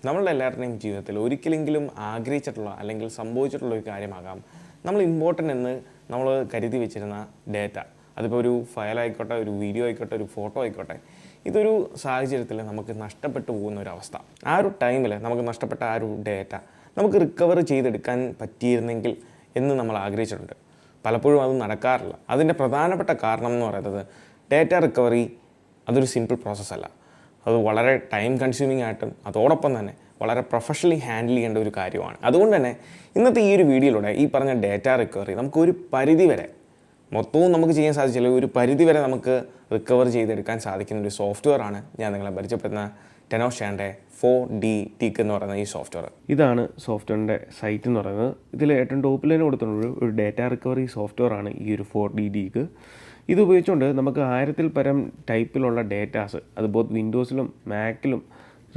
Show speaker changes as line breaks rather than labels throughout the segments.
നമ്മളുടെ എല്ലാവരുടെയും ജീവിതത്തിൽ ഒരിക്കലെങ്കിലും ആഗ്രഹിച്ചിട്ടുള്ള അല്ലെങ്കിൽ സംഭവിച്ചിട്ടുള്ള ഒരു കാര്യമാകാം നമ്മൾ ഇമ്പോർട്ടൻ്റ് എന്ന് നമ്മൾ കരുതി വെച്ചിരുന്ന ഡേറ്റ. അതിപ്പോൾ ഒരു ഫയൽ ആയിക്കോട്ടെ, ഒരു വീഡിയോ ആയിക്കോട്ടെ, ഒരു ഫോട്ടോ ആയിക്കോട്ടെ. ഇതൊരു സാഹചര്യത്തിൽ നമുക്ക് നഷ്ടപ്പെട്ടു പോകുന്ന ഒരു അവസ്ഥ. ആ ഒരു ടൈമിൽ നമുക്ക് നഷ്ടപ്പെട്ട ആ ഒരു ഡേറ്റ നമുക്ക് റിക്കവർ ചെയ്തെടുക്കാൻ പറ്റിയിരുന്നെങ്കിൽ എന്ന് നമ്മൾ ആഗ്രഹിച്ചിട്ടുണ്ട്. പലപ്പോഴും അത് നടക്കാറില്ല. അതിൻ്റെ പ്രധാനപ്പെട്ട കാരണം എന്ന് പറയുന്നത് ഡേറ്റ റിക്കവറി അതൊരു സിമ്പിൾ പ്രോസസ്സല്ല. അത് വളരെ ടൈം കൺസ്യൂമിംഗ് ആയിട്ടും അതോടൊപ്പം തന്നെ വളരെ പ്രൊഫഷണലി ഹാൻഡിൽ ചെയ്യേണ്ട ഒരു കാര്യമാണ്. അതുകൊണ്ട് തന്നെ ഇന്നത്തെ ഈ ഒരു വീഡിയോയിലൂടെ ഈ പറഞ്ഞ ഡേറ്റ റിക്കവറി നമുക്കൊരു പരിധി വരെ, മൊത്തവും നമുക്ക് ചെയ്യാൻ സാധിച്ചില്ല, ഒരു പരിധി വരെ നമുക്ക് റിക്കവർ ചെയ്തെടുക്കാൻ സാധിക്കുന്ന ഒരു സോഫ്റ്റ്വെയർ ആണ് ഞാൻ നിങ്ങളെ പരിചയപ്പെടുന്ന Tenorshare 4D Teak എന്ന് പറയുന്ന ഈ സോഫ്റ്റ്വെയർ.
ഇതാണ് സോഫ്റ്റ്വെയറിൻ്റെ സൈറ്റ് എന്ന് പറയുന്നത്. ഇതിൽ ഏറ്റവും ടോപ്പിൽ തന്നെ കൊടുത്തിട്ടുള്ള ഒരു ഡേറ്റ റിക്കവറി സോഫ്റ്റ്വെയർ ആണ് ഈ ഒരു 4D Teak. ഇത് ഉപയോഗിച്ചുകൊണ്ട് നമുക്ക് 1000-ൽ പരം ടൈപ്പിലുള്ള ഡേറ്റാസ്, അത് ബോത്ത് വിൻഡോസിലും മാക്കിലും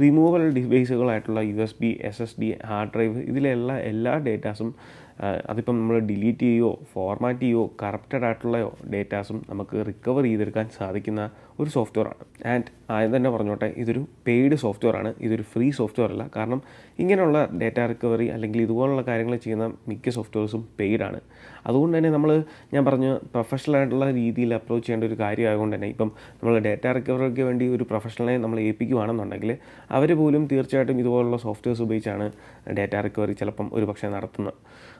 റിമൂവൽ ഡിവൈസുകളായിട്ടുള്ള USB, SSD, ഹാർഡ് ഡ്രൈവ്, ഇതിലുള്ള എല്ലാ ഡേറ്റാസും അതിപ്പം നമ്മൾ ഡിലീറ്റ് ചെയ്യുകയോ ഫോർമാറ്റ് ചെയ്യുകയോ കറപ്റ്റഡ് ആയിട്ടുള്ള ഡേറ്റാസും നമുക്ക് റിക്കവർ ചെയ്തെടുക്കാൻ സാധിക്കുന്ന ഒരു സോഫ്റ്റ്വെയറാണ്. ആൻഡ് ആദ്യം തന്നെ പറഞ്ഞോട്ടെ, ഇതൊരു പെയ്ഡ് സോഫ്റ്റ്വെയറാണ്, ഇതൊരു ഫ്രീ സോഫ്റ്റ്വെയർ അല്ല. കാരണം ഇങ്ങനെയുള്ള ഡേറ്റ റിക്കവറി അല്ലെങ്കിൽ ഇതുപോലുള്ള കാര്യങ്ങൾ ചെയ്യുന്ന മിക്ക സോഫ്റ്റ്വെയർസും പെയ്ഡാണ്. അതുകൊണ്ട് തന്നെ ഞാൻ പറഞ്ഞു പ്രൊഫഷണൽ ആയിട്ടുള്ള രീതിയിൽ അപ്രോച്ച് ചെയ്യേണ്ട ഒരു കാര്യമായതുകൊണ്ട് തന്നെ ഇപ്പം നമ്മൾ ഡേറ്റ റിക്കവറിക്ക് വേണ്ടി ഒരു പ്രൊഫഷണലെ നമ്മൾ ഏൽപ്പിക്കുകയാണെന്നുണ്ടെങ്കിൽ അവർ പോലും തീർച്ചയായിട്ടും ഇതുപോലുള്ള സോഫ്റ്റ്വെയർസ് ഉപയോഗിച്ചാണ് ഡേറ്റ റിക്കവറി ചിലപ്പം ഒരു പക്ഷേ നടത്തുന്നത്.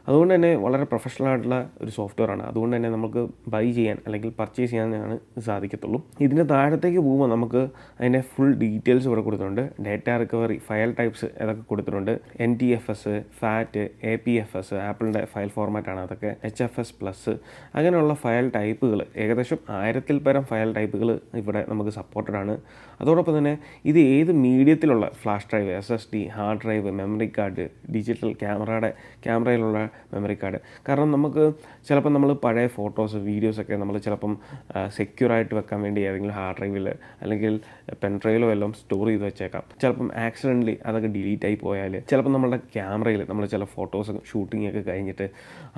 അതുകൊണ്ട് തന്നെ വളരെ പ്രൊഫഷണൽ ആയിട്ടുള്ള ഒരു സോഫ്റ്റ്വെയറാണ്. അതുകൊണ്ട് തന്നെ നമുക്ക് ബൈ ചെയ്യാൻ അല്ലെങ്കിൽ പർച്ചേസ് ചെയ്യാനാണ് സാധിക്കത്തുള്ളൂ. ഇതിൻ്റെ താഴത്തേക്ക് പോകുമ്പോൾ നമുക്ക് അതിൻ്റെ ഫുൾ ഡീറ്റെയിൽസ് ഇവിടെ കൊടുത്തിട്ടുണ്ട്. ഡേറ്റ റിക്കവറി ഫയൽ ടൈപ്സ് ഏതൊക്കെ കൊടുത്തിട്ടുണ്ട്. NTFS, FAT, APFS, ആപ്പിളിൻ്റെ ഫയൽ ഫോർമാറ്റാണ് അതൊക്കെ, HFS+, അങ്ങനെയുള്ള ഫയൽ ടൈപ്പുകൾ ഏകദേശം 1000-ൽ പരം ഫയൽ ടൈപ്പുകൾ ഇവിടെ നമുക്ക് സപ്പോർട്ടഡ് ആണ്. അതോടൊപ്പം തന്നെ ഇത് ഏത് മീഡിയത്തിലുള്ള flash drive, SSD, hard drive, memory card, digital ക്യാമറയിലുള്ള മെമ്മറി കാർഡ്. കാരണം നമുക്ക് ചിലപ്പം നമ്മൾ പഴയ ഫോട്ടോസ്, വീഡിയോസൊക്കെ നമ്മൾ ചിലപ്പം സെക്യൂറായിട്ട് വെക്കാൻ വേണ്ടി ഏതെങ്കിലും ഹാർഡ് ഡ്രൈവിൽ അല്ലെങ്കിൽ പെൻ ഡ്രൈവിലോ എല്ലാം സ്റ്റോർ ചെയ്ത് വെച്ചേക്കാം. ചിലപ്പം ആക്സിഡൻ്റലി അതൊക്കെ ഡിലീറ്റ് ആയി പോയാൽ, ചിലപ്പം നമ്മുടെ ക്യാമറയിൽ നമ്മൾ ചില ഫോട്ടോസ് ഷൂട്ടിംഗ് ഒക്കെ കഴിഞ്ഞിട്ട്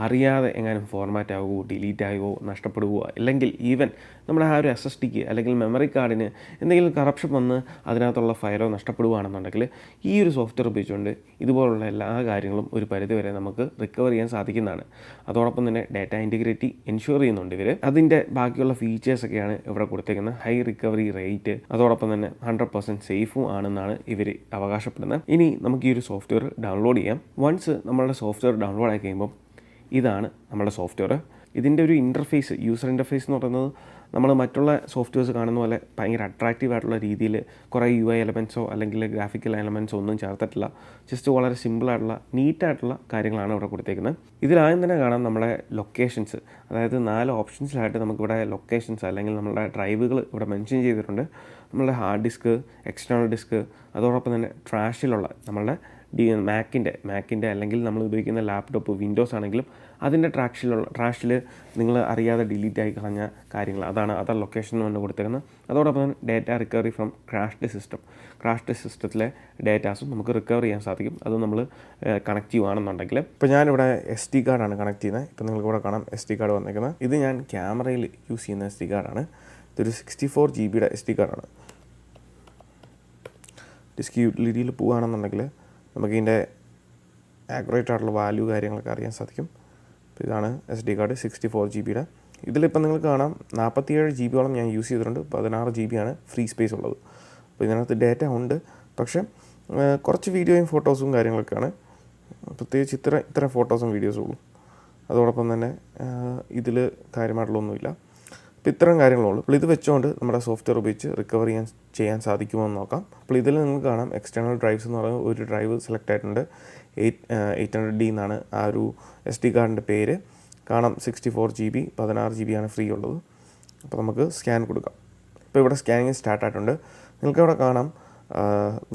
അറിയാതെ എങ്ങാനും ഫോർമാറ്റ് ആകുമോ, ഡിലീറ്റ് ആകുമോ, നഷ്ടപ്പെടുകയോ, അല്ലെങ്കിൽ ഈവൻ നമ്മുടെ ആ ഒരു SSDക്ക് അല്ലെങ്കിൽ മെമ്മറി കാർഡിന് എന്തെങ്കിലും കറപ്ഷൻ വന്ന് അതിനകത്തുള്ള ഫയലോ നഷ്ടപ്പെടുകയാണെന്നുണ്ടെങ്കിൽ ഈ ഒരു സോഫ്റ്റ്വെയർ ഉപയോഗിച്ചുകൊണ്ട് ഇതുപോലുള്ള എല്ലാ കാര്യങ്ങളും ഒരു പരിധി വരെ നമുക്ക് റിക്കവർ ചെയ്യാൻ സാധിക്കുന്നതാണ്. അതോടൊപ്പം തന്നെ ഡേറ്റ ഇൻറ്റഗ്രിറ്റി എൻഷുർ ചെയ്യുന്നുണ്ട് ഇവർ. അതിൻ്റെ ബാക്കിയുള്ള ഫീച്ചേഴ്സൊക്കെയാണ് ഇവിടെ കൊടുത്തേക്കുന്നത്. ഹൈ റിക്കവറി റേറ്റ്, അതോടൊപ്പം തന്നെ 100% സേഫും ആണെന്നാണ് ഇവർ അവകാശപ്പെടുന്നത്. ഇനി നമുക്ക് ഈ ഒരു സോഫ്റ്റ്വെയർ ഡൗൺലോഡ് ചെയ്യാം. വൺസ് നമ്മളുടെ സോഫ്റ്റ്വെയർ ഡൗൺലോഡ് ആയി കഴിയുമ്പോൾ ഇതാണ് നമ്മുടെ സോഫ്റ്റ്വെയർ. ഇതിൻ്റെ ഒരു ഇൻ്റർഫേസ്, യൂസർ ഇൻ്റർഫേസ് എന്ന് പറയുന്നത് നമ്മൾ മറ്റുള്ള സോഫ്റ്റ്വെയർസ് കാണുന്ന പോലെ ഭയങ്കര അട്രാക്റ്റീവ് ആയിട്ടുള്ള രീതിയിൽ കുറേ UI എലമെൻറ്റ്സോ അല്ലെങ്കിൽ ഗ്രാഫിക്കൽ എലമെൻറ്റ്സോ ഒന്നും ചേർത്തിട്ടില്ല. ജസ്റ്റ് വളരെ സിമ്പിളായിട്ടുള്ള നീറ്റായിട്ടുള്ള കാര്യങ്ങളാണ് ഇവിടെ കൊടുത്തേക്കുന്നത്. ഇതിലാദ്യം തന്നെ കാണാം നമ്മുടെ ലൊക്കേഷൻസ്. അതായത് 4 ഓപ്ഷൻസിലായിട്ട് നമുക്കിവിടെ ലൊക്കേഷൻസ് അല്ലെങ്കിൽ നമ്മുടെ ഡ്രൈവുകൾ ഇവിടെ മെൻഷൻ ചെയ്തിട്ടുണ്ട്. നമ്മളുടെ ഹാർഡ് ഡിസ്ക്, എക്സ്റ്റേണൽ ഡിസ്ക്, അതോടൊപ്പം തന്നെ ട്രാഷിലുള്ള നമ്മളുടെ മാക്കിൻ്റെ അല്ലെങ്കിൽ നമ്മൾ ഉപയോഗിക്കുന്ന ലാപ്ടോപ്പ്, വിൻഡോസ് ആണെങ്കിലും അതിൻ്റെ ട്രാഷിൽ നിങ്ങൾ അറിയാതെ ഡിലീറ്റ് ആയി കളഞ്ഞ കാര്യങ്ങൾ, അതാണ് അതർ ലൊക്കേഷൻ എന്ന് കൊടുത്തിരുന്നത്. അതോടൊപ്പം തന്നെ ഡേറ്റ റിക്കവറി ഫ്രം ക്രാഷ്ഡ് സിസ്റ്റത്തിലെ ഡേറ്റാസും നമുക്ക് റിക്കവർ ചെയ്യാൻ സാധിക്കും. അത് നമ്മൾ കണക്ട് ചെയ്യുകയാണെന്നുണ്ടെങ്കിൽ. ഇപ്പോൾ ഞാനിവിടെ SD കാർഡാണ് കണക്ട് ചെയ്യുന്നത്. ഇപ്പോൾ നിങ്ങൾക്ക് ഇവിടെ കാണാം SD കാർഡ് വന്നേക്കുന്നത്. ഇത് ഞാൻ ക്യാമറയിൽ യൂസ് ചെയ്യുന്ന SD കാർഡാണ്. ഇതൊരു 64 GB SD കാർഡാണ്. ഡിസ്ക് യൂട്ടിലിറ്റിയിൽ പോവുകയാണെന്നുണ്ടെങ്കിൽ നമുക്ക് ഇതിൻ്റെ ആക്യുറേറ്റ് ആയിട്ടുള്ള വാല്യൂ കാര്യങ്ങളൊക്കെ അറിയാൻ സാധിക്കും. അപ്പോൾ ഇതാണ് SD കാർഡ് 64 GB. ഇതിലിപ്പോൾ നിങ്ങൾക്ക് കാണാം 47 GB ഞാൻ യൂസ് ചെയ്തിട്ടുണ്ട്. 16 GB ഫ്രീ സ്പേസ് ഉള്ളത്. അപ്പോൾ ഇതിനകത്ത് ഡേറ്റ ഉണ്ട്, പക്ഷേ കുറച്ച് വീഡിയോയും ഫോട്ടോസും കാര്യങ്ങളൊക്കെയാണ്. പ്രത്യേകിച്ച് ഇത്ര ഫോട്ടോസും വീഡിയോസും ഉള്ളൂ. അതോടൊപ്പം തന്നെ ഇതിൽ കാര്യമായിട്ടുള്ളൊന്നുമില്ല. അപ്പോൾ ഇത്തരം കാര്യങ്ങളുള്ളൂ. അപ്പോൾ ഇത് വെച്ചുകൊണ്ട് നമ്മുടെ സോഫ്റ്റ്വെയർ ഉപയോഗിച്ച് റിക്കവർ ചെയ്യാൻ സാധിക്കുമോ എന്ന് നോക്കാം. അപ്പോൾ ഇതിൽ നിങ്ങൾക്ക് കാണാം എക്സ്റ്റേണൽ ഡ്രൈവ്സ് എന്ന് പറയുന്ന ഒരു ഡ്രൈവ് സെലക്ട് ആയിട്ടുണ്ട്. 800D എന്നാണ് ആ ഒരു SD കാർഡിൻ്റെ പേര്. കാണാം 64 GB, 16 GB ഫ്രീ ഉള്ളത്. അപ്പോൾ നമുക്ക് സ്കാൻ കൊടുക്കാം. ഇപ്പോൾ ഇവിടെ സ്കാനിങ് സ്റ്റാർട്ട് ആയിട്ടുണ്ട്. നിങ്ങൾക്ക് ഇവിടെ കാണാം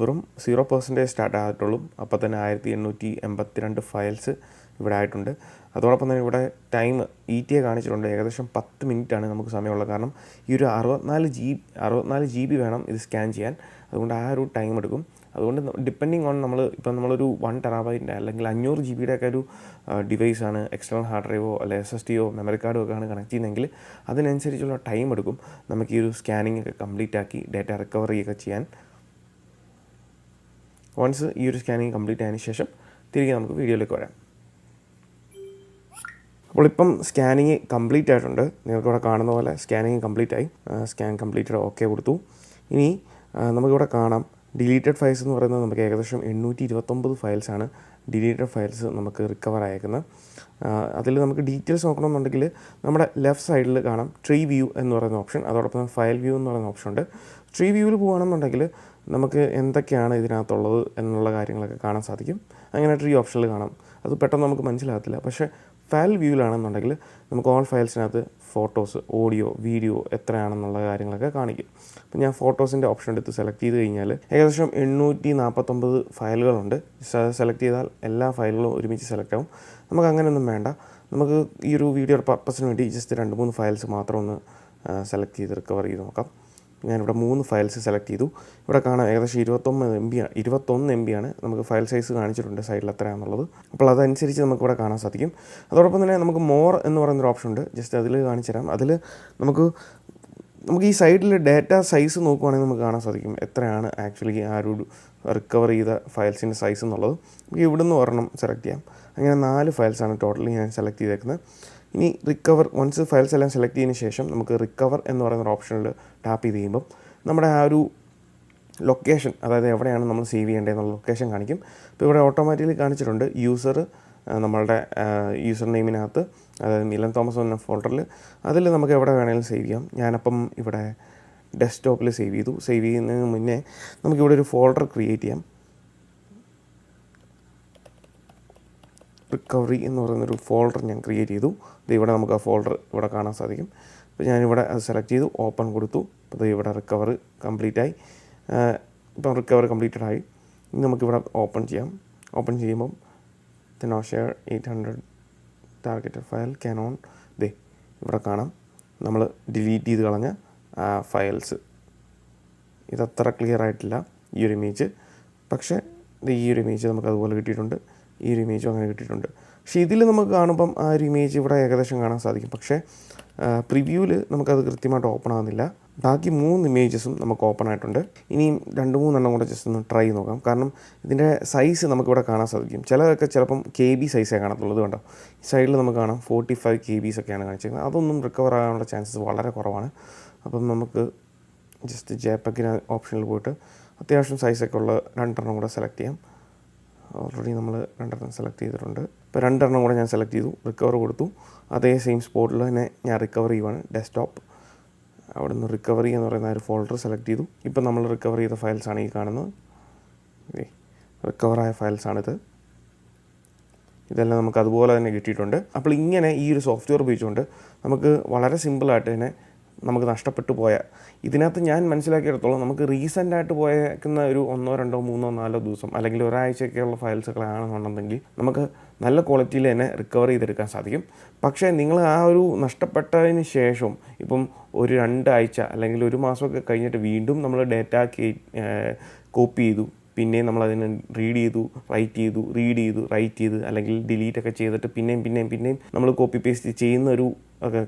വെറും 0% സ്റ്റാർട്ട് ആയിട്ടുള്ളൂ. അപ്പോൾ തന്നെ 1882 ഫയൽസ് ഇവിടെ ആയിട്ടുണ്ട്. അതോടൊപ്പം തന്നെ ഇവിടെ ടൈം ETA കാണിച്ചിട്ടുണ്ട്. ഏകദേശം 10 മിനിറ്റാണ് നമുക്ക് സമയമുള്ളത്. കാരണം ഈ ഒരു 64 GB വേണം ഇത് സ്കാൻ ചെയ്യാൻ. അതുകൊണ്ട് ആ ഒരു ടൈം എടുക്കും. അതുകൊണ്ട് ഡിപ്പെൻഡിങ് ഓൺ നമ്മളൊരു 1 TB അല്ലെങ്കിൽ 500 GB ഒരു ഡിവൈസാണ്, എക്സ്റ്റേണൽ ഹാർഡ് ഡ്രൈവോ അല്ലെങ്കിൽ SSDയോ മെമ്മറി കാർഡോ ഒക്കെ ആണ് കണക്ട് ചെയ്യുന്നതെങ്കിൽ അതിനനുസരിച്ചുള്ള ടൈം എടുക്കും നമുക്ക് ഈ ഒരു സ്കാനിങ് ഒക്കെ കംപ്ലീറ്റ് ആക്കി ഡേറ്റ റിക്കവറി ഒക്കെ ചെയ്യാൻ. വൺസ് ഈ ഒരു സ്കാനിങ് കംപ്ലീറ്റ് ആയതിനു ശേഷം തിരികെ നമുക്ക് വീഡിയോയിലേക്ക് വരാം. അപ്പോൾ ഇപ്പം സ്കാനിങ് കംപ്ലീറ്റ് ആയിട്ടുണ്ട്. നിങ്ങൾക്കിവിടെ കാണുന്ന പോലെ സ്കാനിങ് കംപ്ലീറ്റ് ആയി. സ്കാൻ കംപ്ലീറ്റഡ് ഓക്കെ കൊടുത്തു. ഇനി നമുക്കിവിടെ കാണാം ഡിലീറ്റഡ് ഫയൽസ് എന്ന് പറയുന്നത് നമുക്ക് ഏകദേശം 829 ഫയൽസാണ് ഡിലീറ്റഡ് ഫയൽസ് നമുക്ക് റിക്കവർ ആയേക്കുന്നത്. അതിൽ നമുക്ക് ഡീറ്റെയിൽസ് നോക്കണമെന്നുണ്ടെങ്കിൽ നമ്മുടെ ലെഫ്റ്റ് സൈഡിൽ കാണാം ട്രീ വ്യൂ എന്ന് പറയുന്ന ഓപ്ഷൻ, അതോടൊപ്പം ഫയൽ വ്യൂ എന്ന് പറയുന്ന ഓപ്ഷൻ ഉണ്ട്. ട്രീ വ്യൂവിൽ പോകുകയാണെന്നുണ്ടെങ്കിൽ നമുക്ക് എന്തൊക്കെയാണ് ഇതിനകത്തുള്ളത് എന്നുള്ള കാര്യങ്ങളൊക്കെ കാണാൻ സാധിക്കും. അങ്ങനെ ട്രീ ഓപ്ഷനിൽ കാണാം. അത് പെട്ടെന്ന് നമുക്ക് മനസ്സിലാകത്തില്ല. പക്ഷേ ഫയൽ വ്യൂവിലാണെന്നുണ്ടെങ്കിൽ നമുക്ക് ഓൾ ഫയൽസിനകത്ത് ഫോട്ടോസ്, ഓഡിയോ, വീഡിയോ എത്രയാണെന്നുള്ള കാര്യങ്ങളൊക്കെ കാണിക്കും. അപ്പോൾ ഞാൻ ഫോട്ടോസിൻ്റെ ഓപ്ഷൻ എടുത്ത് സെലക്ട് ചെയ്ത് കഴിഞ്ഞാൽ ഏകദേശം 849 ഫയലുകളുണ്ട്. സെലക്ട് ചെയ്താൽ എല്ലാ ഫയലുകളും ഒരുമിച്ച് സെലക്ട് ആവും. നമുക്ക് അങ്ങനെയൊന്നും വേണ്ട. നമുക്ക് ഈ ഒരു വീഡിയോയുടെ പർപ്പസിന് വേണ്ടി ജസ്റ്റ് 2-3 ഫയൽസ് മാത്രം ഒന്ന് സെലക്ട് ചെയ്ത് റിക്കവർ ചെയ്ത് നോക്കാം. ഞാനിവിടെ 3 ഫയൽസ് സെലക്ട് ചെയ്തു. ഇവിടെ കാണാം ഏകദേശം 21 MB ആണ് നമുക്ക് ഫയൽ സൈസ് കാണിച്ചിട്ടുണ്ട് സൈഡിൽ എത്രയാണെന്നുള്ളത്. അപ്പോൾ അതനുസരിച്ച് നമുക്കിവിടെ കാണാൻ സാധിക്കും. അതോടൊപ്പം തന്നെ നമുക്ക് മോർ എന്ന് പറയുന്നൊരു ഓപ്ഷൻ ഉണ്ട്. ജസ്റ്റ് അതിൽ കാണിച്ചു തരാം. അതിൽ നമുക്ക് ഈ സൈഡിൽ ഡാറ്റ സൈസ് നോക്കുവാണെങ്കിൽ നമുക്ക് കാണാൻ സാധിക്കും എത്രയാണ് ആക്ച്വലി ആ ഒരു റിക്കവർ ചെയ്ത ഫയൽസിൻ്റെ സൈസ് എന്നുള്ളത്. നമുക്ക് ഇവിടുന്ന് ഒരെണ്ണം സെലക്ട് ചെയ്യാം. അങ്ങനെ 4 ഫയൽസാണ് ടോട്ടലി ഞാൻ സെലക്ട് ചെയ്തേക്കുന്നത്. ഇനി റിക്കവർ വൺസ് ഫയൽസ് എല്ലാം സെലക്ട് ചെയ്തതിന് ശേഷം നമുക്ക് റിക്കവർ എന്ന് പറയുന്ന ഓപ്ഷനിൽ ടാപ്പ് ചെയ്ത് കഴിയുമ്പം നമ്മുടെ ആ ഒരു ലൊക്കേഷൻ, അതായത് എവിടെയാണ് നമ്മൾ സേവ് ചെയ്യേണ്ടതെന്നുള്ള ലൊക്കേഷൻ കാണിക്കും. ഇപ്പോൾ ഇവിടെ ഓട്ടോമാറ്റിക്കലി കാണിച്ചിട്ടുണ്ട് നമ്മളുടെ യൂസർ നെയിമിനകത്ത്, അതായത് മിലൻ തോമസ് എന്ന ഫോൾഡറിൽ, അതിൽ നമുക്ക് എവിടെ വേണമെങ്കിലും സേവ് ചെയ്യാം. ഞാനപ്പം ഇവിടെ ഡെസ്ക്ടോപ്പിൽ സേവ് ചെയ്തു. സേവ് ചെയ്യുന്നതിന് മുന്നേ നമുക്കിവിടെ ഒരു ഫോൾഡർ ക്രിയേറ്റ് ചെയ്യാം. റിക്കവറി എന്ന് പറയുന്നൊരു ഫോൾഡർ ഞാൻ ക്രിയേറ്റ് ചെയ്തു. ഇവിടെ നമുക്ക് ആ ഫോൾഡർ ഇവിടെ കാണാൻ സാധിക്കും. അപ്പോൾ ഞാനിവിടെ അത് സെലക്ട് ചെയ്തു, ഓപ്പൺ കൊടുത്തു. അപ്പോൾ ഇവിടെ റിക്കവർ കംപ്ലീറ്റ് ആയി. ഇപ്പം റിക്കവർ കംപ്ലീറ്റഡ് ആയി. ഇനി നമുക്കിവിടെ ഓപ്പൺ ചെയ്യാം. ഓപ്പൺ ചെയ്യുമ്പം Tenorshare 800 ടാർഗറ്റഡ് ഫയൽ കാനോൺ ഇവിടെ കാണാം. നമ്മൾ ഡിലീറ്റ് ചെയ്ത് കളഞ്ഞ ഫയൽസ്. ഇതത്ര ക്ലിയർ ആയിട്ടില്ല ഈ ഒരു ഇമേജ്. പക്ഷേ ഈ ഒരു ഇമേജ് നമുക്ക് അതുപോലെ കിട്ടിയിട്ടുണ്ട്. ഈ ഒരു ഇമേജും അങ്ങനെ കിട്ടിയിട്ടുണ്ട്. പക്ഷേ ഇതിൽ നമുക്ക് കാണുമ്പം ആ ഒരു ഇമേജ് ഇവിടെ ഏകദേശം കാണാൻ സാധിക്കും. പക്ഷേ പ്രിവ്യൂവിൽ നമുക്കത് കൃത്യമായിട്ട് ഓപ്പൺ ആകുന്നില്ല. ബാക്കി 3 ഇമേജസും നമുക്ക് ഓപ്പൺ ആയിട്ടുണ്ട്. ഇനിയും 2-3 എണ്ണം കൂടെ ജസ്റ്റ് ഒന്ന് ട്രൈ നോക്കാം. കാരണം ഇതിൻ്റെ സൈസ് നമുക്കിവിടെ കാണാൻ സാധിക്കും. ചിലതൊക്കെ ചിലപ്പം KB സൈസേ കാണത്തുള്ളത്. കണ്ടോ, ഈ സൈഡിൽ നമുക്ക് കാണാം 45 KB ഒക്കെയാണ് കാണിച്ചിരിക്കുന്നത്. അതൊന്നും റിക്കവർ ആകാനുള്ള ചാൻസസ് വളരെ കുറവാണ്. അപ്പം നമുക്ക് ജസ്റ്റ് JPEG ഓപ്ഷനിൽ പോയിട്ട് അത്യാവശ്യം സൈസൊക്കെ ഉള്ള 2 എണ്ണം കൂടെ സെലക്ട് ചെയ്യാം. ഓൾറെഡി നമ്മൾ 2 എണ്ണം സെലക്ട് ചെയ്തിട്ടുണ്ട്. ഇപ്പോൾ 2 എണ്ണം കൂടെ ഞാൻ സെലക്ട് ചെയ്തു, റിക്കവർ കൊടുത്തു. അതേ സെയിം സ്പോട്ടിൽ തന്നെ ഞാൻ റിക്കവർ ചെയ്യുവാണ്. ഡെസ്ക്ടോപ്പ്, അവിടെ നിന്ന് റിക്കവറി എന്ന് പറയുന്ന ഒരു ഫോൾഡർ സെലക്ട് ചെയ്തു. ഇപ്പം നമ്മൾ റിക്കവർ ചെയ്ത ഫയൽസാണ് ഈ കാണുന്നത്. റിക്കവറായ ഫയൽസാണിത്. ഇതെല്ലാം നമുക്ക് അതുപോലെ തന്നെ കിട്ടിയിട്ടുണ്ട്. അപ്പോൾ ഇങ്ങനെ ഈ ഒരു സോഫ്റ്റ്വെയർ ഉപയോഗിച്ചുകൊണ്ട് നമുക്ക് വളരെ സിമ്പിളായിട്ട് തന്നെ നമുക്ക് നഷ്ടപ്പെട്ടു പോയ, ഇതിനകത്ത് ഞാൻ മനസ്സിലാക്കിയെടുത്തോളം നമുക്ക് റീസെൻ്റായിട്ട് പോയേക്കുന്ന ഒരു 1, 2, 3, 4 ദിവസം അല്ലെങ്കിൽ ഒരാഴ്ചയൊക്കെയുള്ള ഫയൽസൊക്കെ ആണെന്നുണ്ടെങ്കിൽ നമുക്ക് നല്ല ക്വാളിറ്റിയിൽ തന്നെ റിക്കവർ ചെയ്തെടുക്കാൻ സാധിക്കും. പക്ഷേ നിങ്ങൾ ആ ഒരു നഷ്ടപ്പെട്ടതിന് ശേഷം ഇപ്പം ഒരു 2 ആഴ്ച അല്ലെങ്കിൽ 1 മാസമൊക്കെ കഴിഞ്ഞിട്ട് വീണ്ടും നമ്മൾ ഡാറ്റ കോപ്പി ചെയ്തു, പിന്നെയും നമ്മളതിനെ റീഡ് ചെയ്തു, റൈറ്റ് ചെയ്തു അല്ലെങ്കിൽ ഡിലീറ്റൊക്കെ ചെയ്തിട്ട് പിന്നെയും നമ്മൾ കോപ്പി പേസ്റ്റ് ചെയ്യുന്ന ഒരു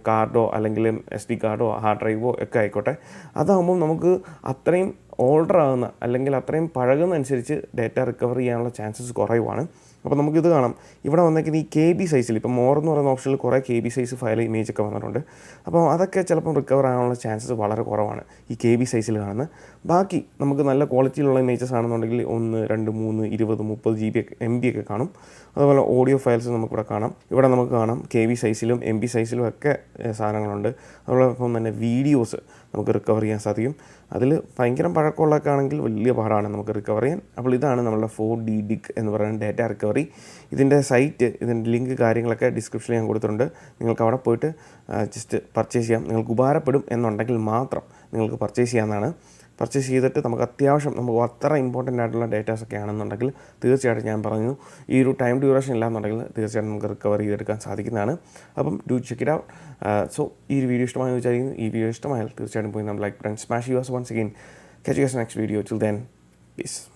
കാർഡോ അല്ലെങ്കിൽ SD കാർഡോ ഹാർഡ് ഡ്രൈവോ ഒക്കെ ആയിക്കോട്ടെ, അതാകുമ്പം നമുക്ക് അത്രയും ഓൾഡർ ആകുന്ന അല്ലെങ്കിൽ അത്രയും പഴകുന്നതനുസരിച്ച് ഡാറ്റ റിക്കവർ ചെയ്യാനുള്ള ചാൻസസ് കുറയുവാണ്. അപ്പോൾ നമുക്കിത് കാണാം. ഇവിടെ വന്നേക്കുന്ന ഈ KB സൈസിൽ ഇപ്പോൾ മോർ എന്ന് പറയുന്ന ഓപ്ഷനിൽ കുറേ KB സൈസ് ഫയൽ ഇമേജൊക്കെ വന്നിട്ടുണ്ട്. അപ്പോൾ അതൊക്കെ ചിലപ്പം റിക്കവർ ആകാനുള്ള ചാൻസസ് വളരെ കുറവാണ് ഈ KB സൈസിൽ കാണുന്നത്. ബാക്കി നമുക്ക് നല്ല ക്വാളിറ്റിയിലുള്ള ഇമേജസ് ആണെന്നുണ്ടെങ്കിൽ 1, 2, 3, 20, 30 MB ഒക്കെ കാണും. അതുപോലെ ഓഡിയോ ഫയൽസ് നമുക്കിവിടെ കാണാം. ഇവിടെ നമുക്ക് കാണാം KB സൈസിലും MB സൈസിലും ഒക്കെ സാധനങ്ങളുണ്ട്. അതോടൊപ്പം തന്നെ വീഡിയോസ് നമുക്ക് റിക്കവർ ചെയ്യാൻ സാധിക്കും. അതിൽ ഭയങ്കര പഴക്കമുള്ളതൊക്കെ ആണെങ്കിൽ വലിയ പാടാണ് നമുക്ക് റിക്കവർ ചെയ്യാൻ. അപ്പോൾ ഇതാണ് നമ്മളുടെ 4D DIG എന്ന് പറയുന്ന ഡാറ്റ റിക്കവറി. ഇതിൻ്റെ സൈറ്റ്, ഇതിൻ്റെ ലിങ്ക് കാര്യങ്ങളൊക്കെ ഡിസ്ക്രിപ്ഷനിൽ ഞാൻ കൊടുത്തിട്ടുണ്ട്. നിങ്ങൾക്ക് അവിടെ പോയിട്ട് ജസ്റ്റ് പർച്ചേസ് ചെയ്യാം. നിങ്ങൾക്ക് ഉപകാരപ്പെടും എന്നുണ്ടെങ്കിൽ മാത്രം നിങ്ങൾക്ക് പർച്ചേസ് ചെയ്യാവുന്നതാണ്. പർച്ചേസ് ചെയ്തിട്ട് നമുക്ക് അത്യാവശ്യം നമുക്ക് അത്ര ഇമ്പോർട്ടൻ്റ് ആയിട്ടുള്ള ഡേറ്റാസൊക്കെ ആണെന്നുണ്ടെങ്കിൽ തീർച്ചയായിട്ടും ഞാൻ പറഞ്ഞു ഈ ഒരു ടൈം ഡ്യൂറേഷൻ ഇല്ലാന്നുണ്ടെങ്കിൽ തീർച്ചയായിട്ടും നമുക്ക് റിക്കവർ ചെയ്തെടുക്കാൻ സാധിക്കുന്നതാണ്. അപ്പം do check it out. So ഈ ഒരു വീഡിയോ ഇഷ്ടമായി വിചാരിക്കുന്നു. ഈ വീഡിയോ ഇഷ്ടമായാൽ തീർച്ചയായിട്ടും പോയി നമ്മൾ like button smash yours once again. Catch you guys next video. Till then, peace.